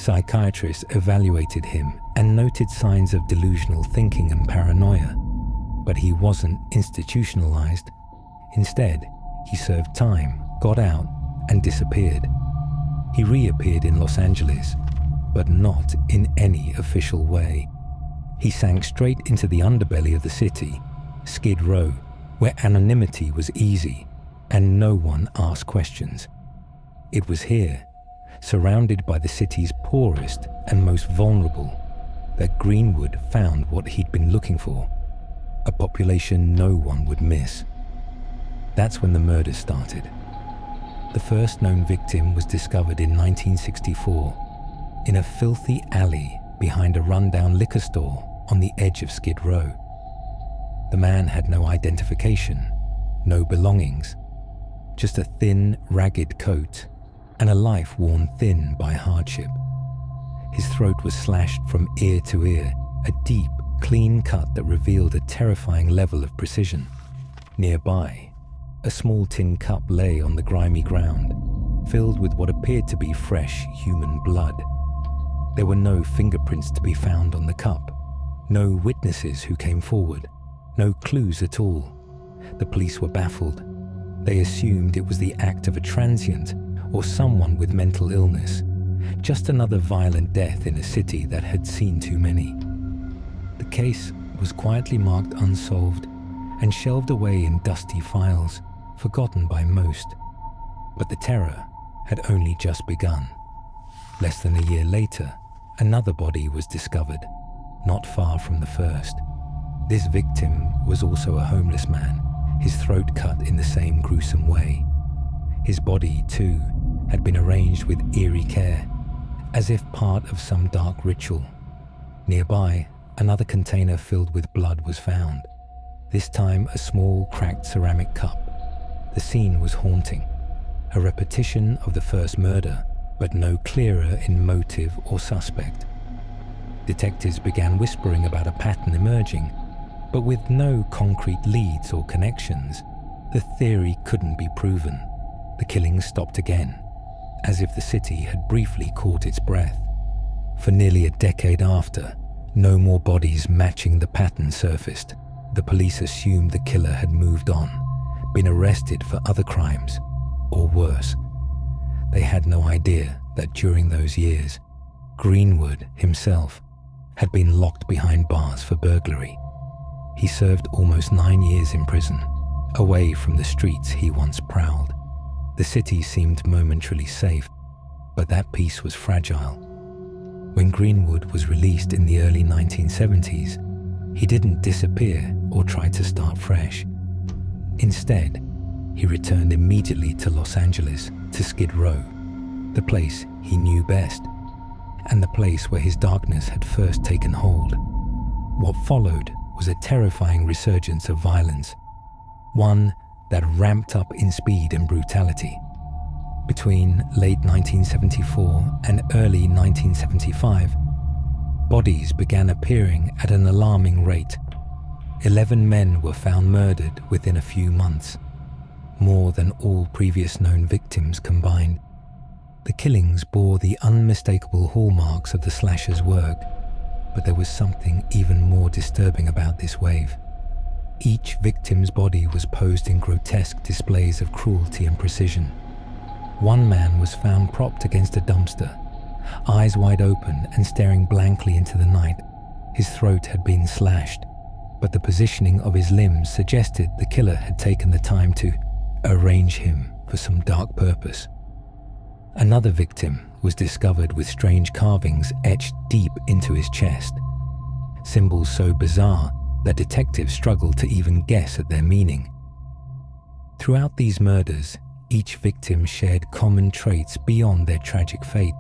Psychiatrists evaluated him and noted signs of delusional thinking and paranoia, but he wasn't institutionalized. Instead, he served time, got out, and disappeared. He reappeared in Los Angeles, but not in any official way. He sank straight into the underbelly of the city, Skid Row, where anonymity was easy and no one asked questions. It was here, surrounded by the city's poorest and most vulnerable, that Greenwood found what he'd been looking for, a population no one would miss. That's when the murder started. The first known victim was discovered in 1964 in a filthy alley behind a rundown liquor store on the edge of Skid Row. The man had no identification, no belongings, just a thin, ragged coat and a life worn thin by hardship. His throat was slashed from ear to ear, a deep, clean cut that revealed a terrifying level of precision. Nearby, a small tin cup lay on the grimy ground, filled with what appeared to be fresh human blood. There were no fingerprints to be found on the cup, no witnesses who came forward, no clues at all. The police were baffled. They assumed it was the act of a transient or someone with mental illness, just another violent death in a city that had seen too many. The case was quietly marked unsolved and shelved away in dusty files, forgotten by most. But the terror had only just begun. Less than a year later, another body was discovered, not far from the first. This victim was also a homeless man, his throat cut in the same gruesome way. His body, too, had been arranged with eerie care, as if part of some dark ritual. Nearby, another container filled with blood was found, this time a small, cracked ceramic cup. The scene was haunting, a repetition of the first murder, but no clearer in motive or suspect. Detectives began whispering about a pattern emerging, but with no concrete leads or connections, the theory couldn't be proven. The killings stopped again, as if the city had briefly caught its breath. For nearly a decade after, no more bodies matching the pattern surfaced. The police assumed the killer had moved on, been arrested for other crimes, or worse. They had no idea that during those years, Greenwood himself had been locked behind bars for burglary. He served almost 9 years in prison, away from the streets he once prowled. The city seemed momentarily safe, but that peace was fragile. When Greenwood was released in the early 1970s, he didn't disappear or try to start fresh. Instead, he returned immediately to Los Angeles, to Skid Row, the place he knew best, and the place where his darkness had first taken hold. What followed was a terrifying resurgence of violence, one that ramped up in speed and brutality. Between late 1974 and early 1975, bodies began appearing at an alarming rate. 11 men were found murdered within a few months, more than all previous known victims combined. The killings bore the unmistakable hallmarks of the slasher's work, but there was something even more disturbing about this wave. Each victim's body was posed in grotesque displays of cruelty and precision. One man was found propped against a dumpster, eyes wide open and staring blankly into the night. His throat had been slashed, but the positioning of his limbs suggested the killer had taken the time to arrange him for some dark purpose. Another victim was discovered with strange carvings etched deep into his chest, symbols so bizarre that detectives struggled to even guess at their meaning. Throughout these murders, each victim shared common traits beyond their tragic fate.